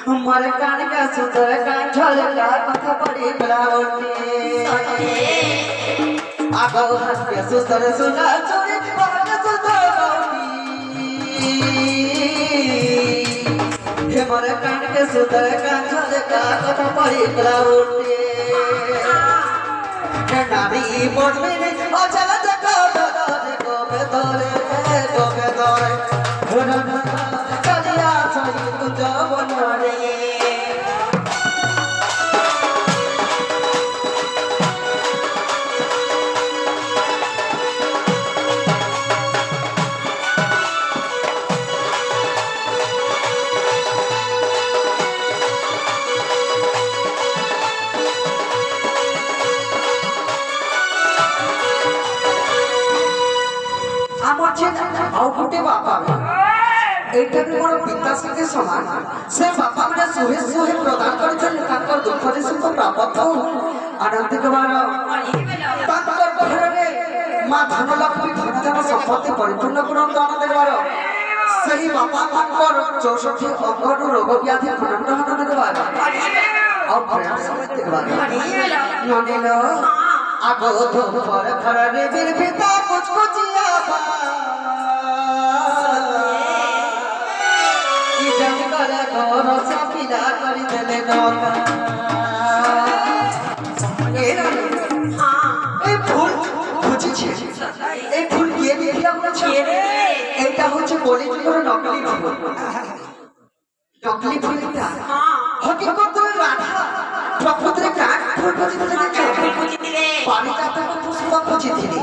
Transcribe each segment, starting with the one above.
हमारे कान का सुंदर कान झलका कथा पड़ी ब्लाउटी आगो हंस सुंदर सुना चोरी बात सुंदर बाउटी हमारे कान के सुंदर कान झलका कथा पड़ी ब्लाउटी नारी बोलने अचल देखो देखो बेदरे चलिया सही कुछ बनरे आउटे बापा এইটা কি বড় পিতাশ্রীকে সমান সে বাপা মানে সুহে সুহে প্রদান করেছেন তাঙ্কর দুঃখরে সুখ প্রাপ্ত আনন্দ কুমার তাঙ্কর ঘরে মা ধনলক্ষ্মী ধনজন সম্পত্তি পরিপূর্ণ করন্ত আনন্দ কুমার সেই বাপা তাঙ্কর 64 অঙ্গন রোগ ব্যাধি খণ্ডন আনন্দ কুমার আর প্রেম সমস্ত কুমার ননিল আগো ধোপর ঘরে বীর পিতা কুচকুচিয়া पिला करी देले नौका এই ফুল বুঝেছি এই ফুল দিয়ে দিলাম না ছেড়ে এটা হচ্ছে বলি করে নকলি ফুল নকলি ফুলটা হকিকত রাধা প্রকৃতির কাঠ ফুল বুঝিতে দেখে পারিজাত পুষ্প বুঝিতে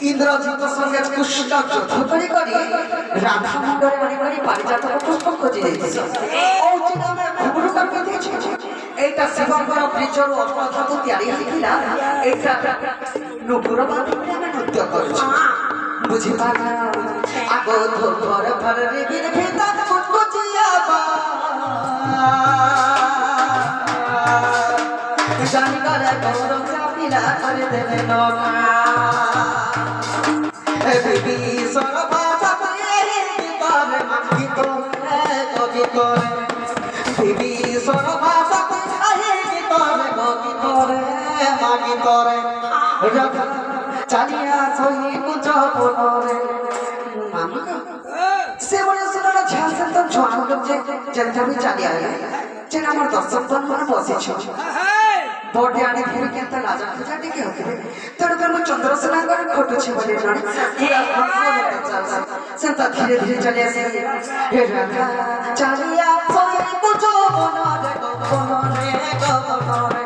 ইন্দ্রজিৎ সঙ্গে কৃষ্ণ যুদ্ধ করি করি রাধা মন্ডলে মনে করি পারিজাত পুষ্প খুঁজে দিতেছে এইটা শিবঙ্কর বৃক্ষর অষ্টধাতু তিଆରି ହେଇଥିଲା এইটা নুপুর বাদনে ଆମେ ନୃତ୍ୟ କରୁଛୁ ବୁଝିପାରିଲ ଆଗ ଧୋବର ଫରରେ ବୀର ପିତା କୁଚକୁଚିଆ ଜାଣିକରେ ଗୌର ଚାପିଲା କରିଦେଲେ ନକା ବିବି ସରଭାଷା ଭିତରେ ଗୀତ କବିତରେ বিবি সরভাষা মাগিতরে চালিয়া সহি কুচ বনরে সে বলে শুনল ঝালসেন তো ছোয়ান যে যেটা আমি চালিয়া যে আমার দর্শক মানে বসেছ বডি আনি ফিরে কেনতা রাজা পূজা টিকে হতিবে তেণু করে চন্দ্রসেনা করে ঘটুছি বলে জানি সেটা ধীরে ধীরে চলে আসে হে রাধা চালিয়া সহি কুচ বনরে বনরে বনরে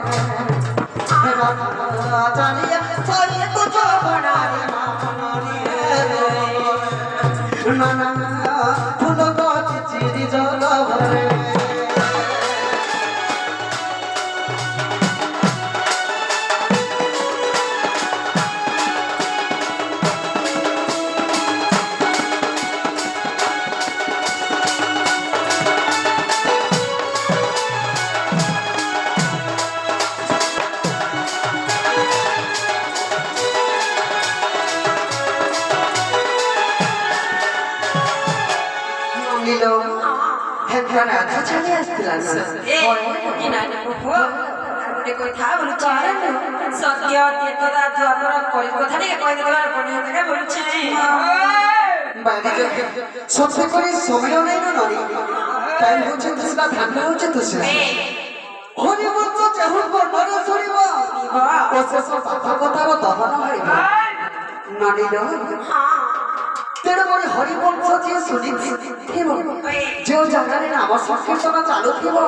হে রাধা চালিয়া সহি কুচ বনরে বনরে নানা ফুল গছ চিরি জল ভরে চলে আসছিলাম কথা বলছি সত্য কথা কথা থেকে কই দেবার পড়ে থেকে বলছি সত্যি করে সময় নেই না ননি তাই হচ্ছে তুসরা ঠান্ডা হচ্ছে তুসরা হরি বলছো যেহুন বর্ণরে সরিব ও শেষ পাঠকতার দহন হইব ননিল তেণু করে হরি বংশ যে শুনিব যে জায়গায় নাম সংকীর্তন চালু থিব